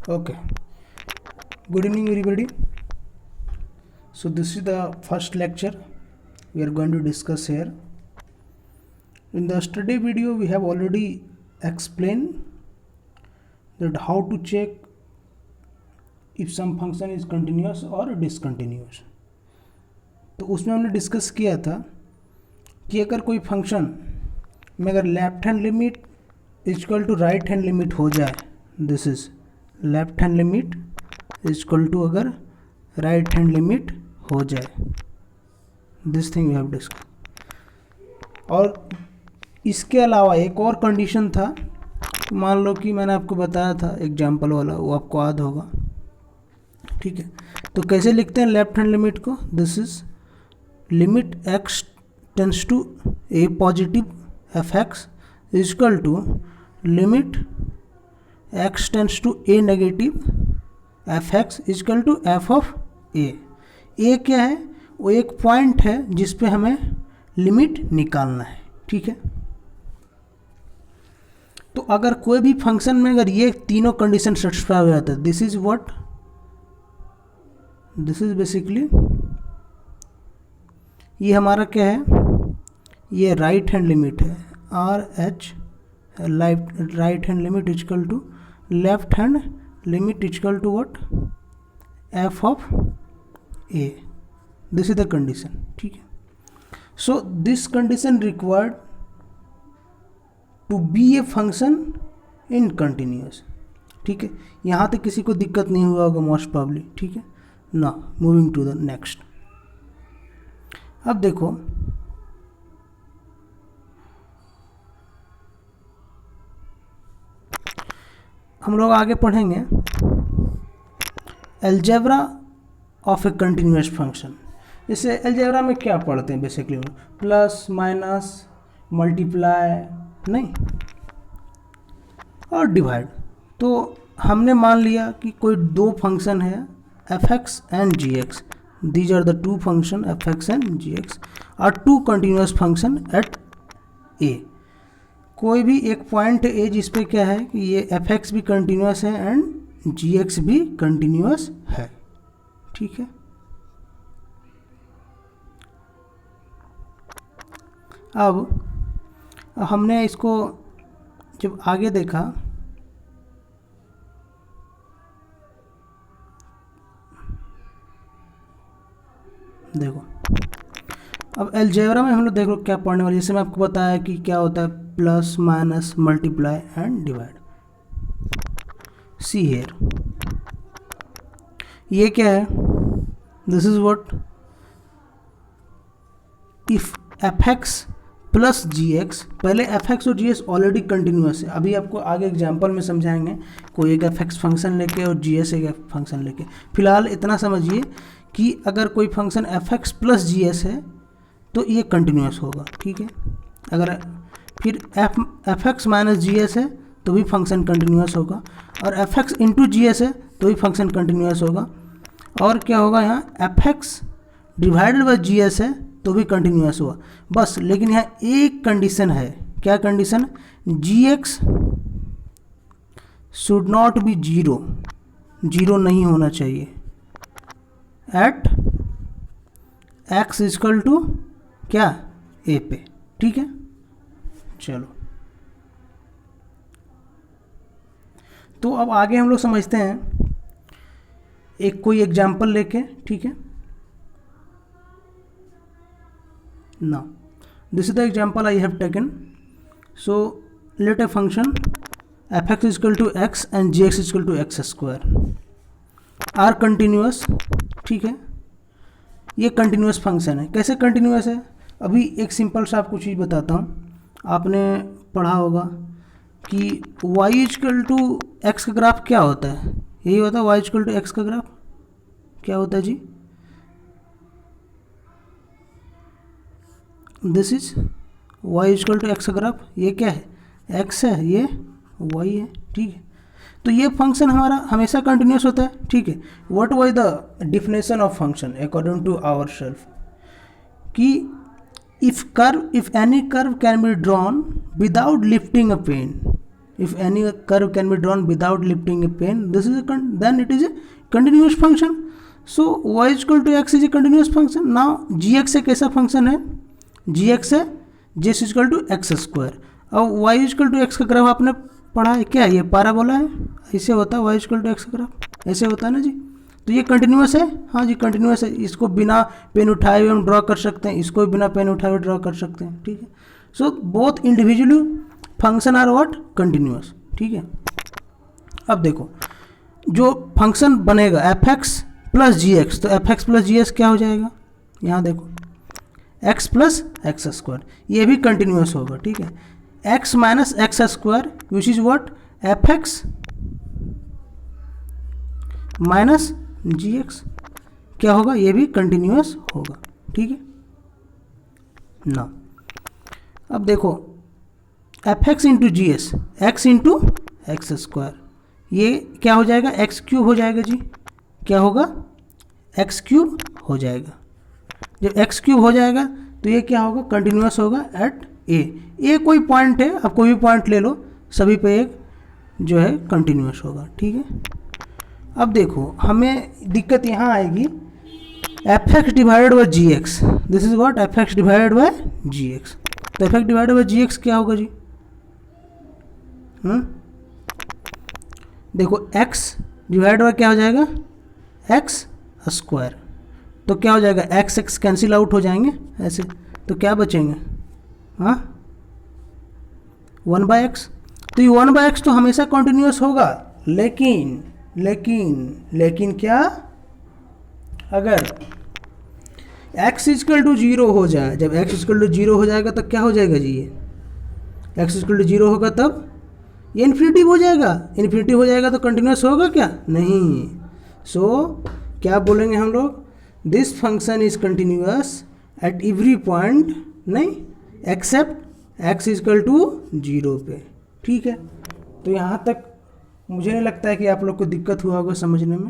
Okay. Good evening, everybody. So this is the first lecture we are going to discuss here. In the study video, we have already explained that how to check if some function is continuous or discontinuous. तो उसमें हमने discuss किया था कि अगर कोई function में अगर left hand limit equal to right hand limit हो जाए, this is left hand limit equal to अगर राइट हैंड लिमिट हो जाए, this thing we have discuss. और इसके अलावा एक और कंडीशन था, मान लो कि मैंने आपको बताया था एग्जाम्पल वाला, वो आपको याद होगा, ठीक है। तो कैसे लिखते हैं लेफ्ट हैंड लिमिट को? This is limit x tends to a positive fx is equal to limit x tends to a negative fx is equal to f of a। a क्या है? वो एक पॉइंट है जिस पे हमें लिमिट निकालना है, ठीक है। तो अगर कोई भी फंक्शन में अगर ये तीनों कंडीशन सेटिस्फाई हो जाता है, this is what, this is basically, ये हमारा क्या है, ये राइट हैंड लिमिट है, R H right hand limit equal to left hand limit equal to what, F of A. This is the condition, ठीक है। So this condition required to be a function in continuous, ठीक है। यहाँ तक किसी को दिक्कत नहीं हुआ होगा मोस्ट प्रॉब्ली, ठीक है ना। Moving to the next. अब देखो, हम लोग आगे पढ़ेंगे algebra of a continuous function. जैसे अलजेब्रा में क्या पढ़ते हैं बेसिकली, प्लस माइनस मल्टीप्लाई नहीं और डिवाइड। तो हमने मान लिया कि कोई दो फंक्शन है fx and gx, these are the two function fx and gx are two continuous function at a। कोई भी एक पॉइंट a जिस पे क्या है कि ये fx भी कंटिन्यूस है एंड gx भी कंटिन्यूस है, ठीक है। अब हमने इसको जब आगे देखा, देखो अब अलजेब्रा में हम लोग देखो क्या पढ़ने वाले, जैसे मैं आपको बताया कि क्या होता है plus minus multiply and divide. See here, ये क्या है, this is what, if fx plus gx, पहले fx और gx ऑलरेडी कंटिन्यूस है, अभी आपको आगे एग्जांपल में समझाएंगे, कोई एक fx फंक्शन लेके और gx एक फंक्शन लेके। फिलहाल इतना समझिए कि अगर कोई फंक्शन fx प्लस gx है तो ये कंटिन्यूस होगा, ठीक है। अगर फिर fx माइनस gx है तो भी फंक्शन कंटिन्यूस होगा, और fx इंटू gx है तो भी फंक्शन कंटिन्यूस होगा, और क्या होगा यहाँ fx डिवाइडेड बाई gx है तो भी कंटिन्यूस हुआ बस। लेकिन यहाँ एक कंडीशन है, क्या condition, gx should not be zero, zero नहीं होना चाहिए एट x इक्वल टू क्या, a पे, ठीक है। चलो, तो अब आगे हम लोग समझते हैं एक कोई एग्जाम्पल लेके, ठीक है ना। This is the example I have taken. So let a function fx equal to x and gx equal to X square are continuous, ठीक है। ये कंटिन्यूस फंक्शन है। कैसे कंटिन्यूस है, अभी एक सिंपल सा आपको चीज़ बताता हूँ। आपने पढ़ा होगा कि y इक्वल टू एक्स का ग्राफ क्या होता है, यही होता है y इक्वल टू एक्स का ग्राफ क्या होता है जी, this is y equal to x का ग्राफ, ये क्या है, x है, ये y है, ठीक है। तो ये फंक्शन हमारा हमेशा कंटिन्यूस होता है, ठीक है। What was the definition of function according to our self, कि if any curve can be drawn without lifting a pen, if any curve can be drawn without lifting a pen, this is then it is a continuous function. So y is equal to x is a continuous function. Now gx एक ऐसा function है, gx है g is equal to x square. अब y is equal to x का graph आपने पढ़ा है क्या, ये पैराबोला है, ऐसे होता है y is equal to x का ग्राफ, ऐसे होता है ना जी. तो ये कंटिन्यूस है, हाँ जी कंटिन्यूस है. इसको बिना पेन उठाए हुए हम ड्रॉ कर सकते हैं, इसको भी बिना पेन उठाए हुए ड्रॉ कर सकते हैं. ठीक है. So both individually function are what, continuous. ठीक है. अब देखो जो फंक्शन बनेगा F X plus G x, तो F X plus G x क्या हो जाएगा, यहाँ देखो एक्स प्लस एक्स स्क्वायर, ये भी कंटिन्यूस होगा. ठीक है. X minus X square which is what, F X minus G x, क्या होगा, ये भी कंटिन्यूस होगा. ठीक है ना. अब देखो F x into G S, x into x square, ये क्या हो जाएगा, एक्स क्यूब हो जाएगा जी. क्या होगा, एक्स क्यूब हो जाएगा. जब एक्स क्यूब हो जाएगा तो ये क्या होगा, कंटिन्यूस होगा एट ए कोई पॉइंट है, अब कोई भी पॉइंट ले लो, सभी पे एक जो है कंटिन्यूस होगा. ठीक है. अब देखो हमें दिक्कत यहाँ आएगी, f x divided by g x, this is what, F x divided by g x. तो F x divided by g x क्या होगा जी, देखो x डिवाइड बाई क्या हो जाएगा, एक्स स्क्वायर. तो क्या हो जाएगा, एक्स एक्स कैंसिल आउट हो जाएंगे ऐसे, तो क्या बचेंगे, हाँ 1/x. तो ये 1/x तो हमेशा कंटिन्यूस होगा, लेकिन लेकिन क्या, अगर x इक्वल टू 0 हो जाए, जब x इक्वल टू 0 हो जाएगा तो क्या हो जाएगा जी, ये x इक्वल टू 0 होगा तब ये इन्फिनिटी हो जाएगा. इन्फिनिटी हो जाएगा तो कंटिन्यूस होगा क्या, नहीं. सो क्या बोलेंगे हम लोग, this function is continuous at every point, नहीं एक्सेप्ट x इक्वल टू 0 पे. ठीक है. तो यहाँ तक मुझे नहीं लगता है कि आप लोग को दिक्कत हुआ होगा समझने में.